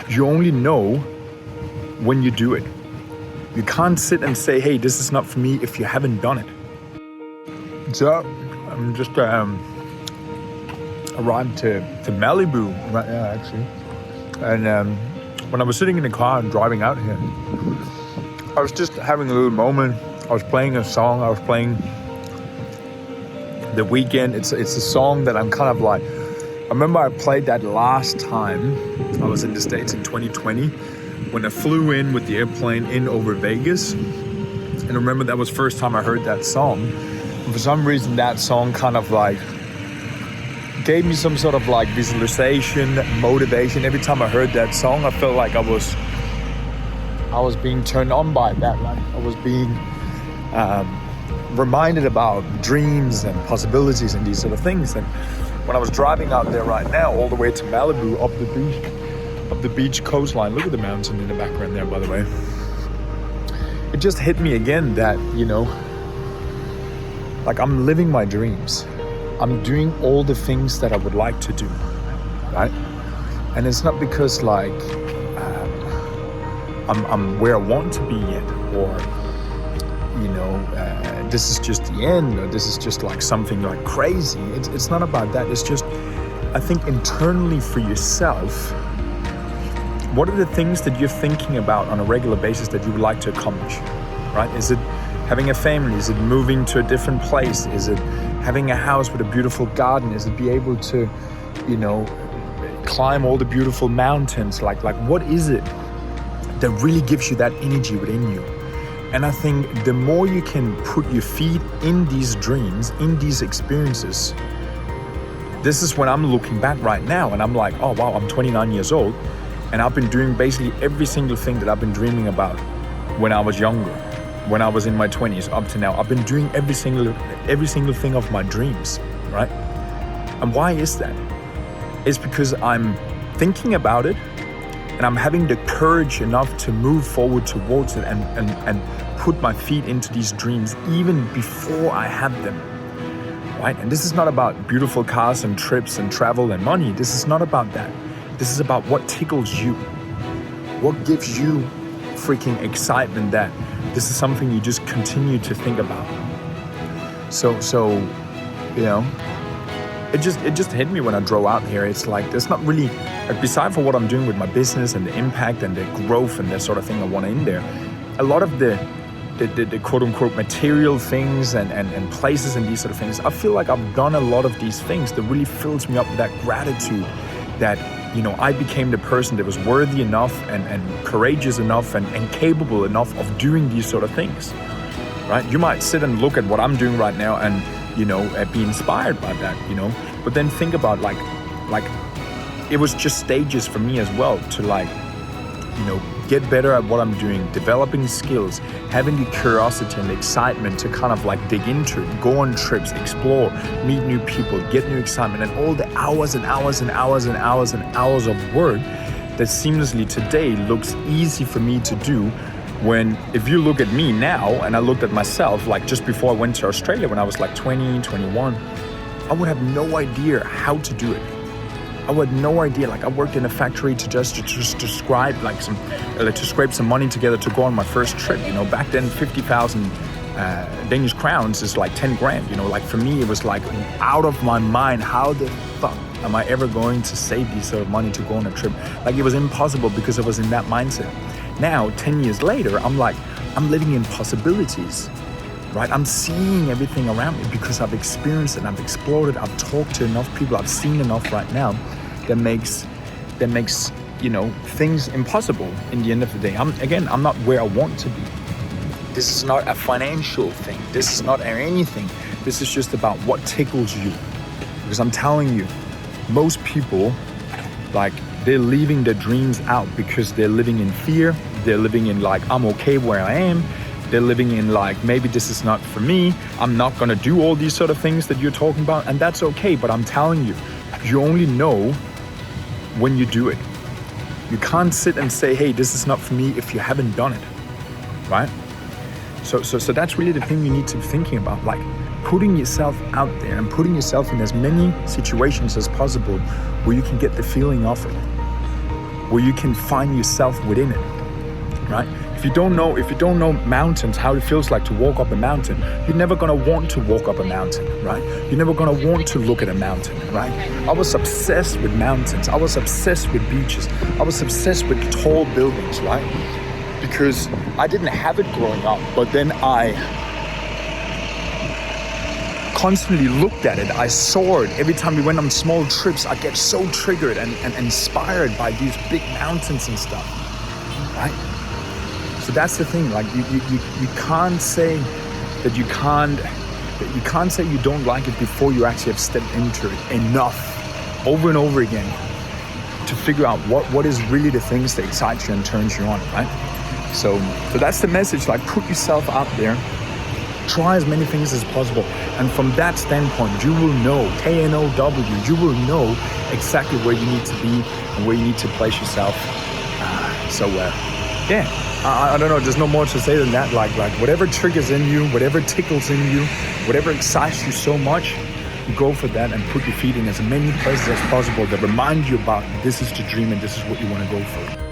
You only know when you do it. You can't sit and say, hey, this is not for me if you haven't done it. So I'm just arrived to Malibu right now, actually. And when I was sitting in the car and driving out here, I was just having a little moment. I was playing a song. I was playing The Weeknd. It's a song that I'm kind of like, I remember I played that last time I was in the States in 2020 when I flew in with the airplane in over Vegas. And I remember that was the first time I heard that song. And for some reason, that song kind of like gave me some sort of like visualization, motivation. Every time I heard that song, I felt like I was being turned on by that. Like I was being reminded about dreams and possibilities and these sort of things. And when I was driving out there right now, all the way to Malibu, up the beach coastline, look at the mountain in the background there, by the way. It just hit me again that, like I'm living my dreams. I'm doing all the things that I would like to do, right? And it's not because like I'm where I want to be yet, or this is just the end, or this is just like something like crazy. It's not about that. It's just, I think internally for yourself, what are the things that you're thinking about on a regular basis that you would like to accomplish, right? Is it having a family? Is it moving to a different place? Is it having a house with a beautiful garden? Is it be able to, climb all the beautiful mountains? Like what is it that really gives you that energy within you? And I think the more you can put your feet in these dreams, in these experiences, this is when I'm looking back right now and I'm like, oh wow, I'm 29 years old and I've been doing basically every single thing that I've been dreaming about when I was younger, when I was in my 20s up to now. I've been doing every single thing of my dreams, right? And why is that? It's because I'm thinking about it and I'm having the courage enough to move forward towards it and put my feet into these dreams even before I have them, right? And this is not about beautiful cars and trips and travel and money. This is not about that. This is about what tickles you. What gives you freaking excitement that this is something you just continue to think about. So it just hit me when I drove out here. It's like, there's not really, like, beside for what I'm doing with my business and the impact and the growth and that sort of thing I want in there, a lot of the quote unquote material things and places and these sort of things, I feel like I've done a lot of these things that really fills me up with that gratitude that, I became the person that was worthy enough and courageous enough and capable enough of doing these sort of things, right? You might sit and look at what I'm doing right now and, be inspired by that, but then think about like it was just stages for me as well to get better at what I'm doing, developing skills, having the curiosity and the excitement to kind of dig into it, go on trips, explore, meet new people, get new excitement, and all the hours and hours and hours and hours and hours of work that seamlessly today looks easy for me to do. When, if you look at me now, and I looked at myself, just before I went to Australia when I was 20, 21, I would have no idea how to do it. I had no idea. I worked in a factory to scrape some money together to go on my first trip. Back then 50,000 Danish crowns is 10 grand. For me it was out of my mind. How the fuck am I ever going to save this sort of money to go on a trip? It was impossible because I was in that mindset. Now 10 years later, I'm living in possibilities. Right? I'm seeing everything around me because I've experienced it, I've explored it, I've talked to enough people, I've seen enough right now that makes things impossible in the end of the day. I'm not where I want to be. This is not a financial thing. This is not anything. This is just about what tickles you. Because I'm telling you, most people, they're leaving their dreams out because they're living in fear. They're living in I'm okay where I am. They're living in maybe this is not for me. I'm not gonna do all these sort of things that you're talking about, and that's okay. But I'm telling you, you only know when you do it. You can't sit and say, hey, this is not for me if you haven't done it, right? So that's really the thing you need to be thinking about, putting yourself out there and putting yourself in as many situations as possible where you can get the feeling of it. where you can find yourself within it, right? If you don't know mountains, how it feels like to walk up a mountain, you're never gonna want to walk up a mountain, right? You're never gonna want to look at a mountain, right? I was obsessed with mountains. I was obsessed with beaches. I was obsessed with tall buildings, right? Because I didn't have it growing up, but then I constantly looked at it. I saw it. Every time we went on small trips, I get so triggered and inspired by these big mountains and stuff, right? So that's the thing. Like you can't say that you can't say you don't like it before you actually have stepped into it enough, over and over again, to figure out what is really the things that excite you and turns you on, right? So that's the message. Like, put yourself out there. Try as many things as possible, and from that standpoint, you will know, K-N-O-W, you will know exactly where you need to be and where you need to place yourself. I don't know, there's no more to say than that. Like whatever triggers in you, whatever tickles in you, whatever excites you so much, you go for that and put your feet in as many places as possible that remind you about this is the dream and this is what you want to go for.